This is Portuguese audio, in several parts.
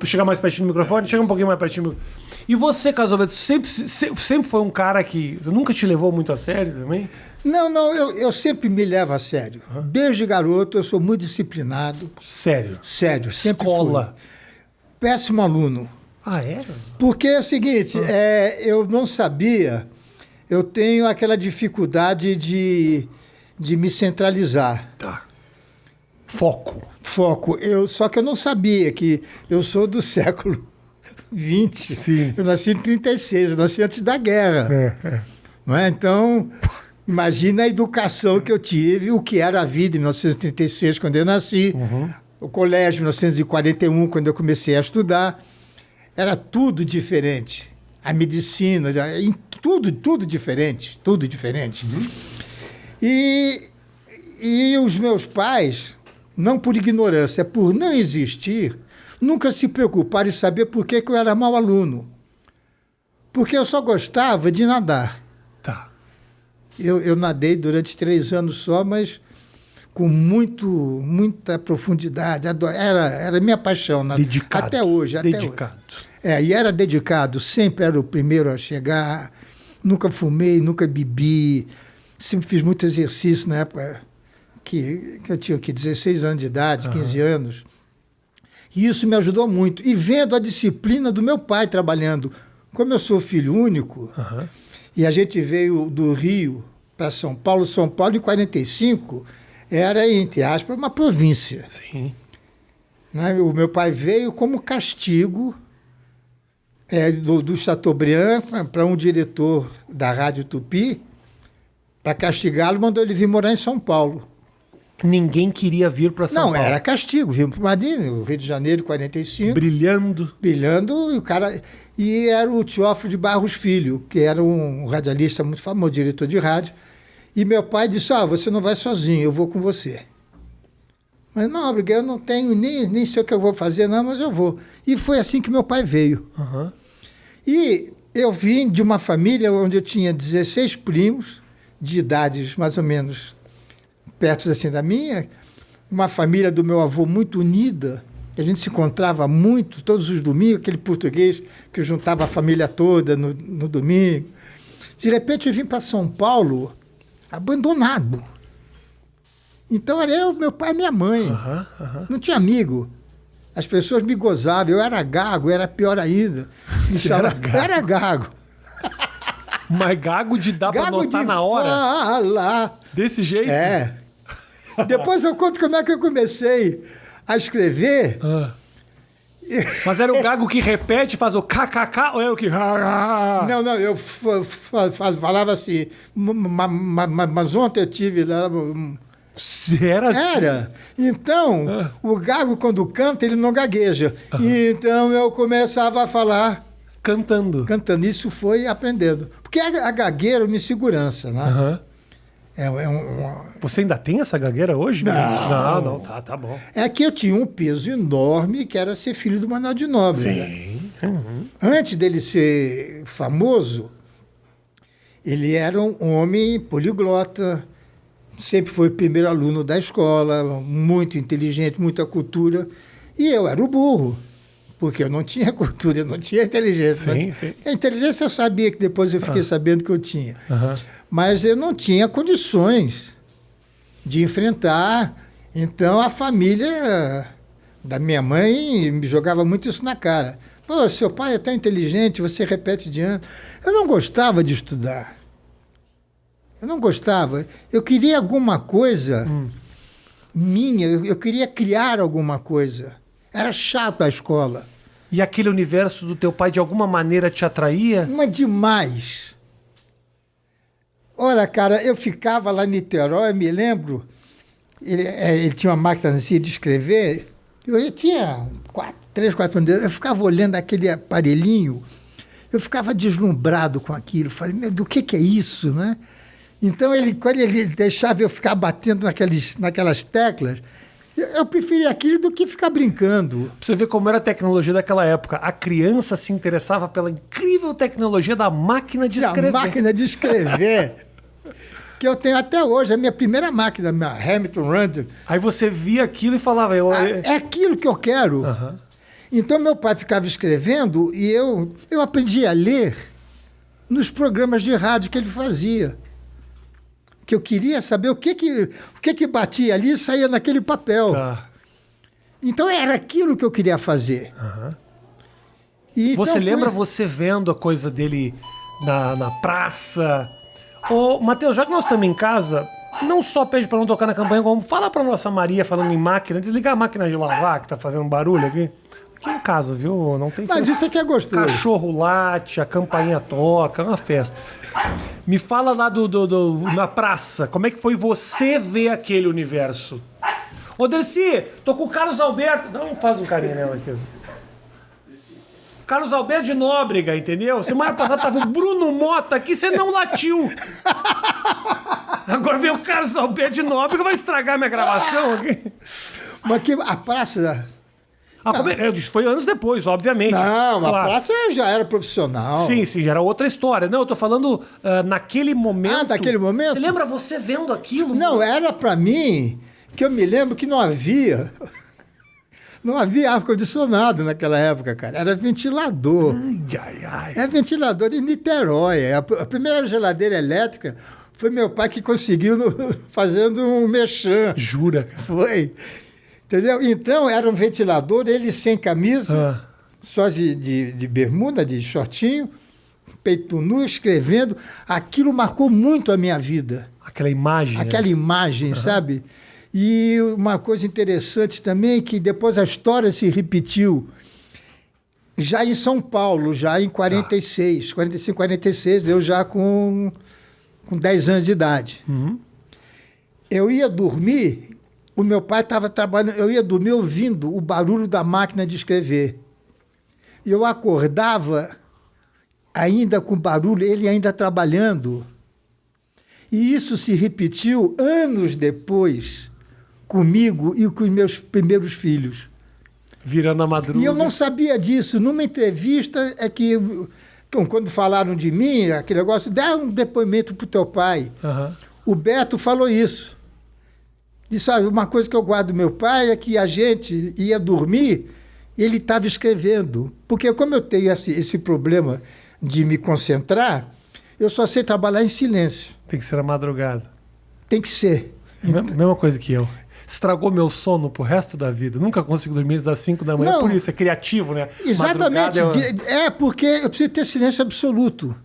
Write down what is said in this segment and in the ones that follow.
Chegar mais pertinho do microfone? Chega um pouquinho mais pertinho. E você, Casalberto, sempre foi um cara que nunca te levou muito a sério também? Não, eu sempre me levo a sério. Desde garoto eu sou muito disciplinado. Sério? Sério, sempre Escola? fui. Péssimo aluno. Ah, é? Porque é o seguinte, eu não sabia, eu tenho aquela dificuldade de me centralizar. Tá. Foco. Só que eu não sabia que eu sou do século XX. Sim. Eu nasci em 36, eu nasci antes da guerra. Não é? Então, imagina a educação que eu tive, o que era a vida em 1936, quando eu nasci, o colégio em 1941, quando eu comecei a estudar. Era tudo diferente. A medicina, tudo diferente, tudo diferente. E os meus pais, não por ignorância, por não existir, nunca se preocuparam em saber por que eu era mau aluno. Porque eu só gostava de nadar. Tá. Eu nadei durante 3 anos só, mas com muita profundidade. Era minha paixão. Dedicado. Até hoje. Dedicado. E era dedicado. Sempre era o primeiro a chegar. Nunca fumei, nunca bebi. Sempre fiz muito exercício na época que eu tinha 16 anos de idade, 15 anos. E isso me ajudou muito. E vendo a disciplina do meu pai trabalhando. Como eu sou filho único, e a gente veio do Rio para São Paulo em 45, era, entre aspas, uma província. Sim. Né? O meu pai veio como castigo do Chateaubriand para um diretor da Rádio Tupi, para castigá-lo, mandou ele vir morar em São Paulo. Ninguém queria vir para São Paulo. Não, era castigo. Vimos para o Rio de Janeiro, 45. Brilhando. Brilhando, e o cara... E era o Teófilo de Barros Filho, que era um radialista muito famoso, diretor de rádio. E meu pai disse, você não vai sozinho, eu vou com você. Mas não, obrigado, eu não tenho, nem sei o que eu vou fazer, não, mas eu vou. E foi assim que meu pai veio. E eu vim de uma família onde eu tinha 16 primos, de idades mais ou menos perto assim da minha, uma família do meu avô muito unida, a gente se encontrava muito, todos os domingos, aquele português que juntava a família toda no domingo. De repente eu vim para São Paulo abandonado. Então era eu, meu pai e minha mãe. Não tinha amigo. As pessoas me gozavam, eu era gago, era pior ainda. Era gago. Mas gago de dar para anotar na hora? Fala. Desse jeito? É. Depois eu conto como é que eu comecei a escrever. Mas era o gago que repete, faz o kkk, ou é o que... Não, eu falava assim, mas ontem eu tive lá... Era assim? Era. Então, o gago, quando canta, ele não gagueja. Então, eu começava a falar... Cantando. Isso foi aprendendo. Porque a gagueira é uma insegurança, né? Você ainda tem essa gagueira hoje? Não. Tá bom. É que eu tinha um peso enorme, que era ser filho do Manuel de Nóbrega. Sim. Antes dele ser famoso, ele era um homem poliglota, sempre foi o primeiro aluno da escola, muito inteligente, muita cultura. E eu era o burro, porque eu não tinha cultura, eu não tinha inteligência. Sim. A inteligência eu sabia, que depois eu fiquei sabendo que eu tinha. Mas eu não tinha condições de enfrentar. Então, a família da minha mãe me jogava muito isso na cara. Pô, seu pai é tão inteligente, você repete de ano. Eu não gostava de estudar. Eu não gostava. Eu queria alguma coisa minha, eu queria criar alguma coisa. Era chato a escola. E aquele universo do teu pai, de alguma maneira, te atraía? Mas demais. Olha, cara, eu ficava lá em Niterói, eu me lembro, ele tinha uma máquina assim de escrever, eu tinha 3, 4 anos, eu ficava olhando aquele aparelhinho, eu ficava deslumbrado com aquilo, falei, meu, do que é isso, né? Então, quando ele deixava eu ficar batendo naquelas teclas, eu preferia aquilo do que ficar brincando. Pra você ver como era a tecnologia daquela época. A criança se interessava pela incrível tecnologia da máquina de escrever. A máquina de escrever, que eu tenho até hoje, a minha primeira máquina, minha Hamilton Randall. Aí você via aquilo e falava... É aquilo que eu quero. Então, meu pai ficava escrevendo e eu aprendi a ler nos programas de rádio que ele fazia. Que eu queria saber o que batia ali e saía naquele papel. Tá. Então, era aquilo que eu queria fazer. Aham. E, Você então, lembra você vendo a coisa dele na praça? Ô, Matheus, já que nós estamos em casa, não só pede para não tocar na campanha, como fala para nossa Maria, falando em máquina, desligar a máquina de lavar, que tá fazendo barulho aqui. Aqui em casa, viu? Não tem Mas isso aqui é gostoso. Cachorro late, a campainha toca, é uma festa. Me fala lá na praça, como é que foi você ver aquele universo? Ô, Dercy, tô com o Carlos Alberto. Não faz um carinho nela aqui. Carlos Alberto de Nóbrega, entendeu? Semana passada tava o Bruno Mota aqui, você não latiu. Agora vem o Carlos Alberto de Nóbrega, vai estragar minha gravação aqui. Mas que a praça... Foi anos depois, obviamente. Não, claro. A praça já era profissional. Sim, já era outra história. Não, eu tô falando naquele momento. Ah, daquele momento? Você lembra você vendo aquilo? Não, era para mim que eu me lembro que não havia ar-condicionado naquela época, cara. Era ventilador. Ai. Era ventilador em Niterói. A primeira geladeira elétrica foi meu pai que conseguiu fazendo um merchan. Jura, cara? Foi. Entendeu? Então, era um ventilador, ele sem camisa, só de bermuda, de shortinho, peito nu, escrevendo. Aquilo marcou muito a minha vida. Aquela imagem. Aquela imagem, sabe? E uma coisa interessante também, que depois a história se repetiu. Já em São Paulo, já em 45, 46, eu já com 10 anos de idade. Uhum. Eu ia dormir... O meu pai estava trabalhando, eu ia dormir ouvindo o barulho da máquina de escrever. E eu acordava ainda com barulho, ele ainda trabalhando. E isso se repetiu anos depois comigo e com os meus primeiros filhos. Virando a madruga. E eu não sabia disso. Numa entrevista quando falaram de mim, aquele negócio, dá um depoimento para o teu pai. Uhum. O Beto falou isso. Disse, uma coisa que eu guardo do meu pai é que a gente ia dormir e ele estava escrevendo. Porque como eu tenho esse problema de me concentrar, eu só sei trabalhar em silêncio. Tem que ser a madrugada. Tem que ser. Mesma coisa que eu. Estragou meu sono pro resto da vida. Nunca consigo dormir antes das 5 da manhã. Não, por isso, é criativo, né? Exatamente. Porque eu preciso ter silêncio absoluto.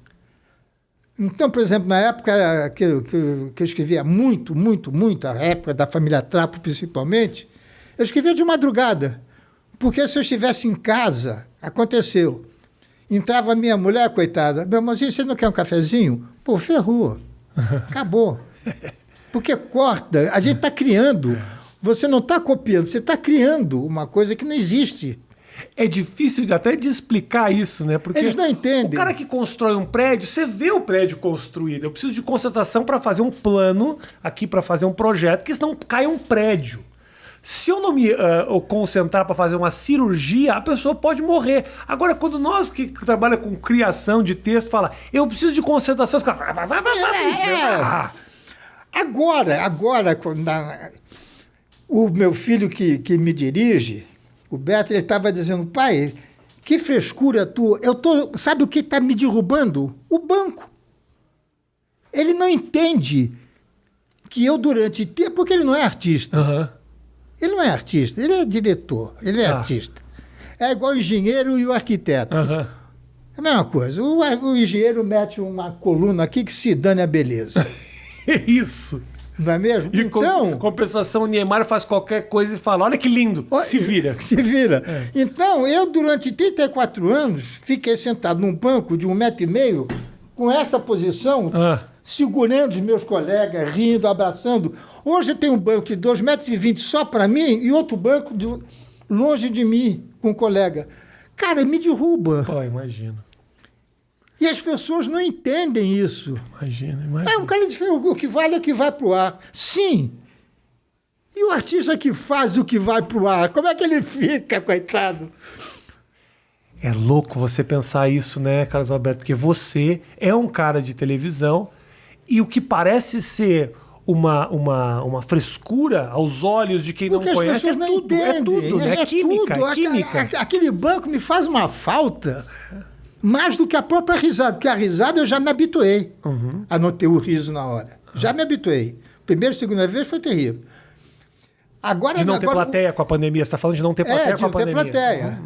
Então, por exemplo, na época que eu escrevia muito, a época da família Trapo principalmente, eu escrevia de madrugada. Porque se eu estivesse em casa, aconteceu. Entrava a minha mulher, coitada, meu irmãozinho, você não quer um cafezinho? Pô, ferrou. Acabou. Porque corta, a gente está criando. Você não está copiando, você está criando uma coisa que não existe. É difícil até de explicar isso, né? Porque eles não entendem. O cara que constrói um prédio, você vê o prédio construído. Eu preciso de concentração para fazer um plano aqui, para fazer um projeto, que senão cai um prédio. Se eu não me concentrar para fazer uma cirurgia, a pessoa pode morrer. Agora, quando nós que trabalhamos com criação de texto, fala, eu preciso de concentração, os caras vai. Agora, o meu filho que me dirige, o Beto, ele estava dizendo, pai, que frescura tua. Sabe o que está me derrubando? O banco. Ele não entende que eu, durante tempo, porque ele não é artista. Uhum. Ele não é artista, ele é diretor, ele é artista. É igual o engenheiro e o arquiteto. Uhum. É a mesma coisa. O engenheiro mete uma coluna aqui que se dane a beleza. Isso. Não é mesmo? E então, compensação, o Niemeyer faz qualquer coisa e fala, olha que lindo, se vira. Se vira. É. Então, eu, durante 34 anos, fiquei sentado num banco de 1,5 metro, com essa posição, segurando os meus colegas, rindo, abraçando. Hoje eu tenho um banco de 2,20 metros só para mim e outro banco longe de mim, com um colega. Cara, me derruba. Pô, imagino. E as pessoas não entendem isso. Imagina. Um cara diz, o que vale é o que vai pro ar. Sim. E o artista que faz o que vai pro ar, como é que ele fica, coitado? É louco você pensar isso, né, Carlos Alberto? Porque você é um cara de televisão e o que parece ser uma frescura aos olhos de quem Porque não as conhece. pessoas não entendem. É tudo, né? É química, tudo. é química. Aquele banco me faz uma falta mais do que a própria risada. Porque a risada eu já me habituei a não ter o riso na hora. Já me habituei. Primeira e segunda vez foi terrível. Agora, De não ter plateia com a pandemia. Você está falando de não ter plateia com a de não ter pandemia. plateia.